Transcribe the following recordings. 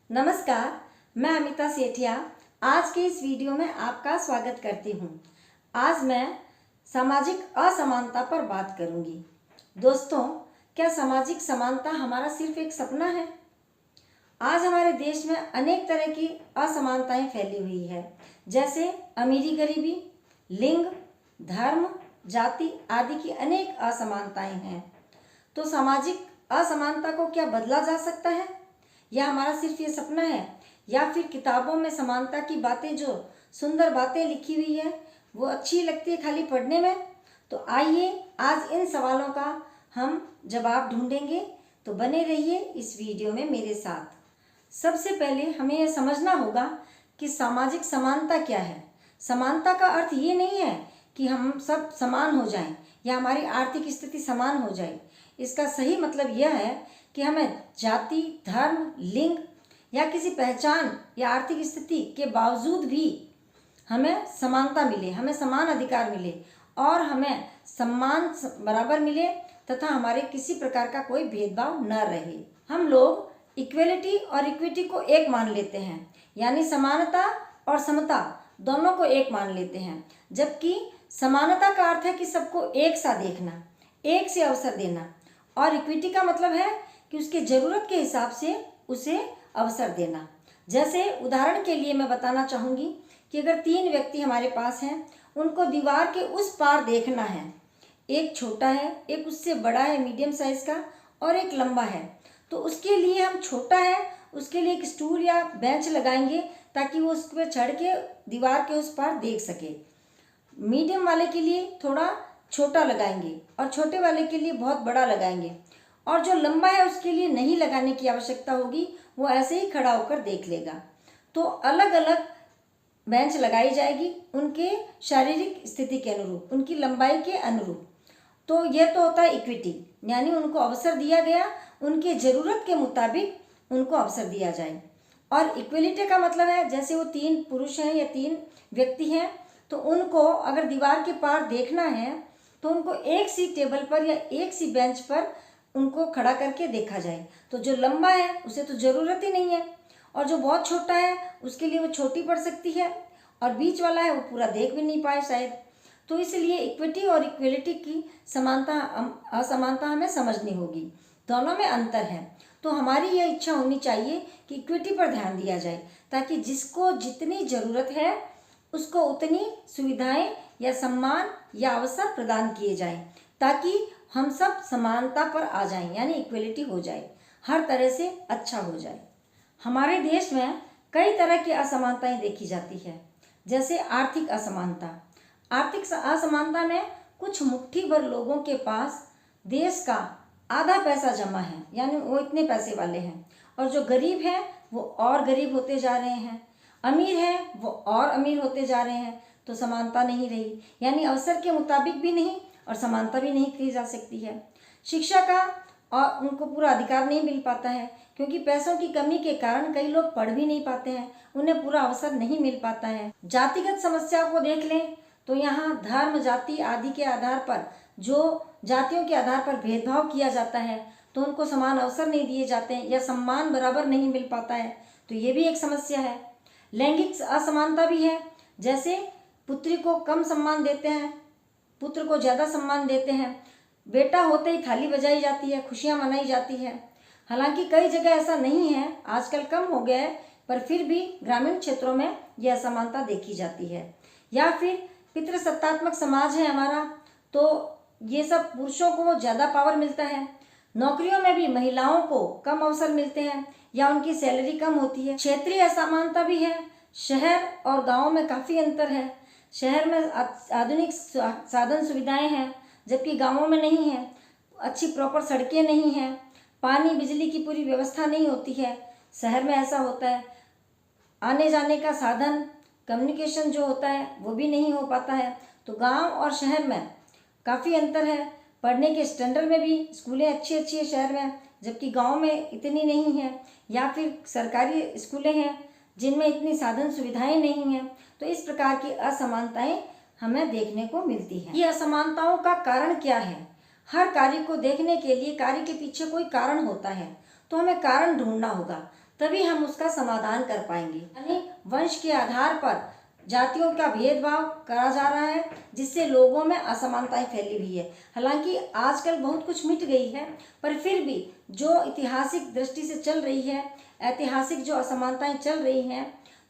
नमस्कार, मैं अमिता सेठिया आज के इस वीडियो में आपका स्वागत करती हूँ। आज मैं सामाजिक असमानता पर बात करूँगी। दोस्तों, क्या सामाजिक समानता हमारा सिर्फ एक सपना है? आज हमारे देश में अनेक तरह की असमानताएं फैली हुई है, जैसे अमीरी गरीबी, लिंग, धर्म, जाति आदि की अनेक असमानताएं हैं। तो सामाजिक असमानता को क्या बदला जा सकता है, या हमारा सिर्फ ये सपना है, या फिर किताबों में समानता की बातें, जो सुंदर बातें लिखी हुई है, वो अच्छी लगती है खाली पढ़ने में? तो आइए आज इन सवालों का हम जवाब ढूंढेंगे। तो बने रहिए इस वीडियो में मेरे साथ। सबसे पहले हमें यह समझना होगा कि सामाजिक समानता क्या है। समानता का अर्थ ये नहीं है कि हम सब समान हो जाएं या हमारी आर्थिक स्थिति समान हो जाए। इसका सही मतलब यह है कि हमें जाति, धर्म, लिंग या किसी पहचान या आर्थिक स्थिति के बावजूद भी हमें समानता मिले, हमें समान अधिकार मिले और हमें सम्मान बराबर मिले तथा हमारे किसी प्रकार का कोई भेदभाव न रहे। हम लोग इक्वलिटी और इक्विटी को एक मान लेते हैं, यानी समानता और समता दोनों को एक मान लेते हैं, जबकि समानता का अर्थ है कि सबको एक सा देखना, एक से अवसर देना, और इक्विटी का मतलब है कि उसके ज़रूरत के हिसाब से उसे अवसर देना। जैसे उदाहरण के लिए मैं बताना चाहूँगी कि अगर 3 व्यक्ति हमारे पास हैं, उनको दीवार के उस पार देखना है। एक छोटा है, एक उससे बड़ा है मीडियम साइज़ का, और एक लंबा है। तो उसके लिए हम छोटा है उसके लिए एक स्टूल या बेंच लगाएंगे ताकि वो उस पर चढ़ के दीवार के उस पार देख सके। मीडियम वाले के लिए थोड़ा छोटा लगाएंगे और छोटे वाले के लिए बहुत बड़ा लगाएंगे, और जो लंबा है उसके लिए नहीं लगाने की आवश्यकता होगी, वो ऐसे ही खड़ा होकर देख लेगा। तो अलग अलग बेंच लगाई जाएगी उनके शारीरिक स्थिति के अनुरूप, उनकी लंबाई के अनुरूप। तो यह तो होता है इक्विटी, यानी उनको अवसर दिया गया, उनके ज़रूरत के मुताबिक उनको अवसर दिया जाए। और इक्वलिटी का मतलब है जैसे वो 3 पुरुष हैं या 3 व्यक्ति हैं, तो उनको अगर दीवार के पार देखना है तो उनको एक सी टेबल पर या एक सी बेंच पर उनको खड़ा करके देखा जाए। तो जो लंबा है उसे तो ज़रूरत ही नहीं है, और जो बहुत छोटा है उसके लिए वो छोटी पड़ सकती है, और बीच वाला है वो पूरा देख भी नहीं पाए शायद। तो इसलिए इक्विटी और इक्वलिटी की समानता असमानता हमें समझनी होगी, दोनों में अंतर है। तो हमारी यह इच्छा होनी चाहिए कि इक्विटी पर ध्यान दिया जाए, ताकि जिसको जितनी ज़रूरत है उसको उतनी सुविधाएं या सम्मान या अवसर प्रदान किए जाएं, ताकि हम सब समानता पर आ जाएं, यानी इक्वलिटी हो जाए, हर तरह से अच्छा हो जाए। हमारे देश में कई तरह की असमानताएं देखी जाती है, जैसे आर्थिक असमानता। आर्थिक असमानता में कुछ मुट्ठी भर लोगों के पास देश का आधा पैसा जमा है, यानी वो इतने पैसे वाले हैं, और जो गरीब हैं वो और गरीब होते जा रहे हैं, अमीर हैं वो और अमीर होते जा रहे हैं। तो समानता नहीं रही, यानी अवसर के मुताबिक भी नहीं और समानता भी नहीं की जा सकती है। शिक्षा का और उनको पूरा अधिकार नहीं मिल पाता है, क्योंकि पैसों की कमी के कारण कई लोग पढ़ भी नहीं पाते हैं, उन्हें पूरा अवसर नहीं मिल पाता है। जातिगत समस्या को देख लें तो यहाँ धर्म, जाति आदि के आधार पर, जो जातियों के आधार पर भेदभाव किया जाता है, तो उनको समान अवसर नहीं दिए जाते हैं या सम्मान बराबर नहीं मिल पाता है। तो ये भी एक समस्या है। लैंगिक असमानता भी है, जैसे पुत्री को कम सम्मान देते हैं, पुत्र को ज़्यादा सम्मान देते हैं। बेटा होते ही थाली बजाई जाती है, खुशियाँ मनाई जाती है। हालांकि कई जगह ऐसा नहीं है, आजकल कम हो गया है, पर फिर भी ग्रामीण क्षेत्रों में यह असमानता देखी जाती है। या फिर पितृसत्तात्मक समाज है हमारा, तो ये सब पुरुषों को ज़्यादा पावर मिलता है। नौकरियों में भी महिलाओं को कम अवसर मिलते हैं या उनकी सैलरी कम होती है। क्षेत्रीय असमानता भी है, शहर और गाँव में काफ़ी अंतर है। शहर में आधुनिक साधन सुविधाएं हैं, जबकि गांवों में नहीं है। अच्छी प्रॉपर सड़कें नहीं हैं, पानी बिजली की पूरी व्यवस्था नहीं होती है। शहर में ऐसा होता है, आने जाने का साधन, कम्युनिकेशन जो होता है वो भी नहीं हो पाता है। तो गांव और शहर में काफ़ी अंतर है। पढ़ने के स्टैंडर्ड में भी स्कूलें अच्छी अच्छी है शहर में, जबकि गांव में इतनी नहीं है। या फिर सरकारी स्कूलें हैं जिनमें इतनी साधन सुविधाएं नहीं हैं। तो इस प्रकार की असमानताएं हमें देखने को मिलती हैं। ये असमानताओं का कारण क्या है? हर कार्य को देखने के लिए कार्य के पीछे कोई कारण होता है, तो हमें कारण ढूंढना होगा, तभी हम उसका समाधान कर पाएंगे। यानी वंश के आधार पर जातियों का भेदभाव करा जा रहा है, जिससे लोगों में असमानताएं फैली हुई है। हालांकि आजकल बहुत कुछ मिट गई है, पर फिर भी जो ऐतिहासिक दृष्टि से चल रही है, ऐतिहासिक जो असमानताएं चल रही हैं,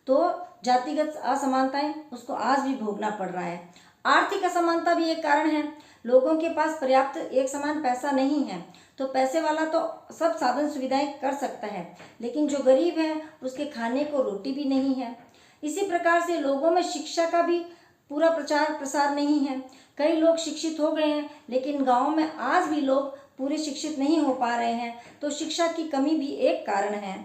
तो जातिगत असमानताएं उसको आज भी भोगना पड़ रहा है। आर्थिक असमानता भी एक कारण है। लोगों के पास पर्याप्त एक समान पैसा नहीं है, तो पैसे वाला तो सब साधन सुविधाएं कर सकता है, लेकिन जो गरीब है उसके खाने को रोटी भी नहीं है। इसी प्रकार से लोगों में शिक्षा का भी पूरा प्रचार प्रसार नहीं है। कई लोग शिक्षित हो गए हैं, लेकिन गाँव में आज भी लोग पूरे शिक्षित नहीं हो पा रहे हैं, तो शिक्षा की कमी भी एक कारण है।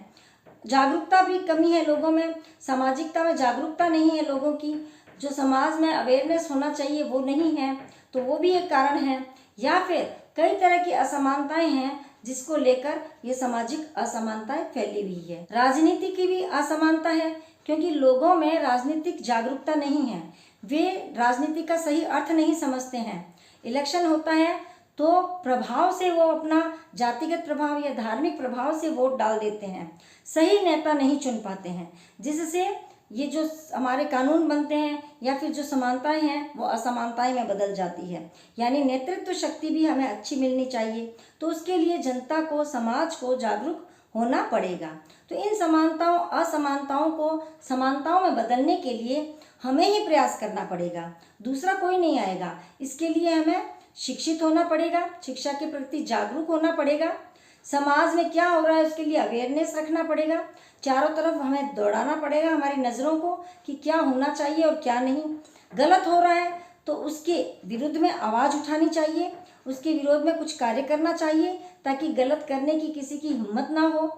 जागरूकता भी कमी है लोगों में, सामाजिकता में जागरूकता नहीं है लोगों की, जो समाज में अवेयरनेस होना चाहिए वो नहीं है, तो वो भी एक कारण है। या फिर कई तरह की असमानताएं हैं जिसको लेकर ये सामाजिक असमानताएं फैली हुई है। राजनीति की भी असमानता है, क्योंकि लोगों में राजनीतिक जागरूकता नहीं है, वे राजनीति का सही अर्थ नहीं समझते हैं। इलेक्शन होता है तो प्रभाव से वो अपना जातिगत प्रभाव या धार्मिक प्रभाव से वोट डाल देते हैं, सही नेता नहीं चुन पाते हैं, जिससे ये जो हमारे कानून बनते हैं या फिर जो समानताएं हैं वो असमानताएं में बदल जाती है। यानी नेतृत्व शक्ति भी हमें अच्छी मिलनी चाहिए, तो उसके लिए जनता को, समाज को जागरूक होना पड़ेगा। तो इन समानताओं असमानताओं को समानताओं में बदलने के लिए हमें ही प्रयास करना पड़ेगा, दूसरा कोई नहीं आएगा। इसके लिए हमें शिक्षित होना पड़ेगा, शिक्षा के प्रति जागरूक होना पड़ेगा, समाज में क्या हो रहा है उसके लिए अवेयरनेस रखना पड़ेगा, चारों तरफ हमें दौड़ाना पड़ेगा हमारी नज़रों को कि क्या होना चाहिए और क्या नहीं। गलत हो रहा है तो उसके विरुद्ध में आवाज़ उठानी चाहिए, उसके विरोध में कुछ कार्य करना चाहिए, ताकि गलत करने की किसी की हिम्मत ना हो।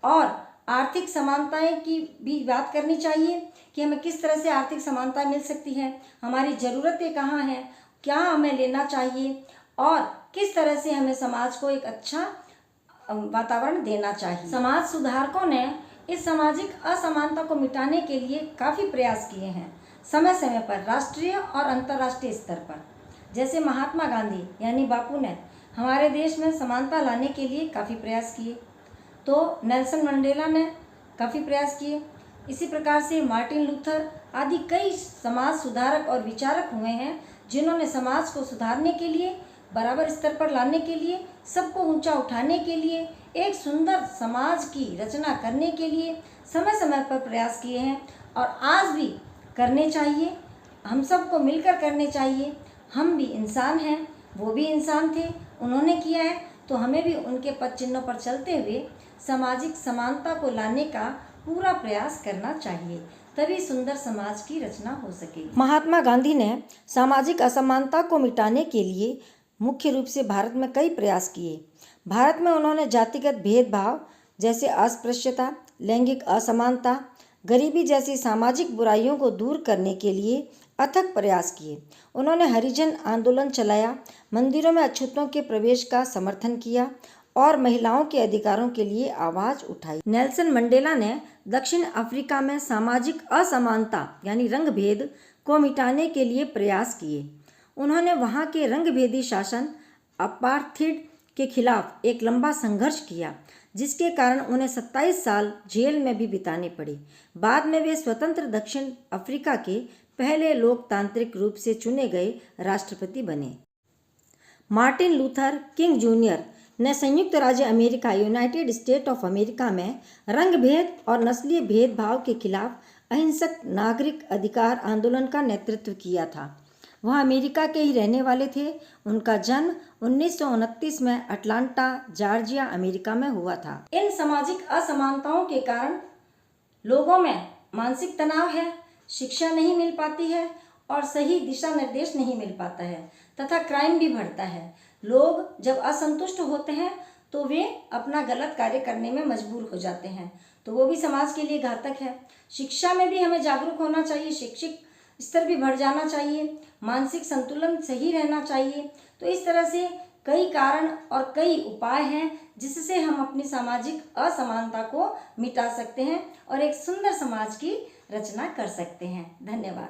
और आर्थिक समानताएं की भी बात करनी चाहिए कि हमें किस तरह से आर्थिक समानता मिल सकती है, हमारी ज़रूरतें कहाँ हैं, क्या हमें लेना चाहिए, और किस तरह से हमें समाज को एक अच्छा वातावरण देना चाहिए। समाज सुधारकों ने इस सामाजिक असमानता को मिटाने के लिए काफ़ी प्रयास किए हैं, समय समय पर राष्ट्रीय और अंतर्राष्ट्रीय स्तर पर। जैसे महात्मा गांधी यानी बापू ने हमारे देश में समानता लाने के लिए काफ़ी प्रयास किए, तो नेल्सन मंडेला ने काफ़ी प्रयास किए। इसी प्रकार से मार्टिन लूथर आदि कई समाज सुधारक और विचारक हुए हैं, जिन्होंने समाज को सुधारने के लिए, बराबर स्तर पर लाने के लिए, सबको ऊंचा उठाने के लिए, एक सुंदर समाज की रचना करने के लिए समय समय पर प्रयास किए हैं, और आज भी करने चाहिए। हम सबको मिलकर करने चाहिए। हम भी इंसान हैं, वो भी इंसान थे, उन्होंने किया है, तो हमें भी उनके पद चिन्हों पर चलते हुए सामाजिक समानता को लाने का पूरा प्रयास करना चाहिए, तभी सुंदर समाज की रचना हो सकेगी। महात्मा गांधी ने सामाजिक असमानता को मिटाने के लिए मुख्य रूप से भारत में कई प्रयास किए। भारत में उन्होंने जातिगत भेदभाव जैसे अस्पृश्यता, लैंगिक असमानता, गरीबी जैसी सामाजिक बुराइयों को दूर करने के लिए अथक प्रयास किए। उन्होंने हरिजन आंदोलन चलाया, मंदिरों में अछूतों के प्रवेश का समर्थन किया और महिलाओं के अधिकारों के लिए आवाज़ उठाई। नेल्सन मंडेला ने दक्षिण अफ्रीका में सामाजिक असमानता यानी रंग भेद को मिटाने के लिए प्रयास किए। उन्होंने वहाँ के रंगभेदी शासन अपार्थीड के खिलाफ एक लंबा संघर्ष किया, जिसके कारण उन्हें 27 साल जेल में भी बिताने पड़े। बाद में वे स्वतंत्र दक्षिण अफ्रीका के पहले लोकतांत्रिक रूप से चुने गए राष्ट्रपति बने। मार्टिन लूथर किंग जूनियर ने संयुक्त राज्य America United state of America में रंग भेद और नस्लीय भेदभाव के खिलाफ अहिंसक नागरिक अधिकार आंदोलन का नेतृत्व किया था। वह अमेरिका के ही रहने वाले थे। उनका जन्म 1929 में अटलांटा, जॉर्जिया, अमेरिका में हुआ था। इन सामाजिक असमानताओं के कारण लोगों में मानसिक तनाव है, शिक्षा नहीं मिल पाती है और सही दिशा निर्देश नहीं मिल पाता है, तथा क्राइम भी बढ़ता है। लोग जब असंतुष्ट होते हैं तो वे अपना गलत कार्य करने में मजबूर हो जाते हैं, तो वो भी समाज के लिए घातक है। शिक्षा में भी हमें जागरूक होना चाहिए, शिक्षित स्तर भी बढ़ जाना चाहिए, मानसिक संतुलन सही रहना चाहिए। तो इस तरह से कई कारण और कई उपाय हैं जिससे हम अपनी सामाजिक असमानता को मिटा सकते हैं और एक सुंदर समाज की रचना कर सकते हैं। धन्यवाद।